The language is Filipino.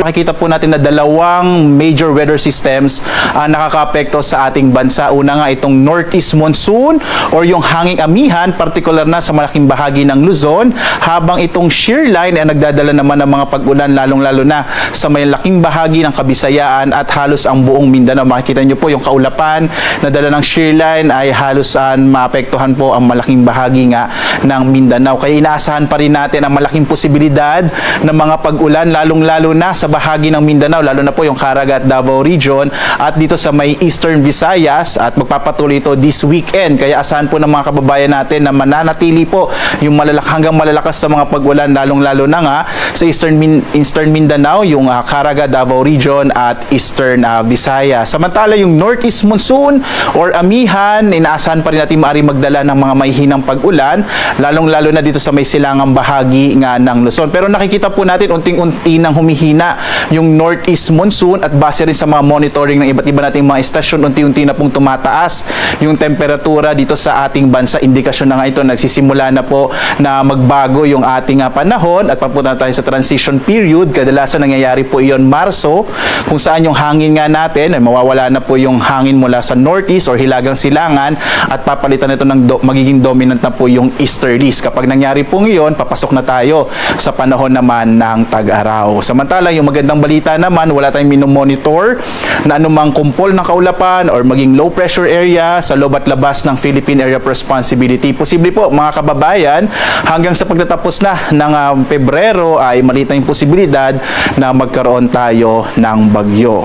Makikita po natin na dalawang major weather systems ang nakakaapekto sa ating bansa. Una nga itong northeast monsoon or yung hanging amihan, particular na sa malaking bahagi ng Luzon, habang itong shear line ay nagdadala naman ng mga pag-ulan lalong-lalo na sa may laking bahagi ng Kabisayaan at halos ang buong Mindanao. Makikita nyo po yung kaulapan na dala ng shear line ay halos maapektuhan po ang malaking bahagi nga ng Mindanao. Kaya inaasahan pa rin natin ang malaking posibilidad ng mga pag-ulan lalong-lalo na sa bahagi ng Mindanao, lalo na po yung Caraga at Davao Region at dito sa may Eastern Visayas, at magpapatuloy ito this weekend. Kaya asahan po ng mga kababayan natin na mananatili po yung hanggang malalakas sa mga pag-ulan, lalong-lalo na nga sa Eastern Mindanao, yung Caraga, Davao Region at Eastern Visayas. Samantala yung Northeast Monsoon or amihan, inaasahan pa rin natin maaari magdala ng mga mahihinang pag-ulan, lalong-lalo na dito sa may silangang bahagi nga ng Luzon. Pero nakikita po natin unting-unti nang humihina yung Northeast Monsoon, at base rin sa mga monitoring ng iba't iba nating mga estasyon, unti-unti na pong tumataas yung temperatura dito sa ating bansa. Indikasyon na nga ito, nagsisimula na po na magbago yung ating panahon at papunta tayo sa transition period. Kadalasan nangyayari po iyon Marso, kung saan yung hangin nga natin ay mawawala na po yung hangin mula sa Northeast or hilagang silangan at papalitan nito ng magiging dominant na po yung easterlies. Kapag nangyari po ngayon, papasok na tayo sa panahon naman ng tag-araw. Samantala, yung magandang balita naman, wala tayong minomonitor na anumang kumpol ng kaulapan or maging low pressure area sa loob at labas ng Philippine Area of Responsibility. Posible po mga kababayan, hanggang sa pagtatapos na ng Pebrero ay maliit na yung posibilidad na magkaroon tayo ng bagyo.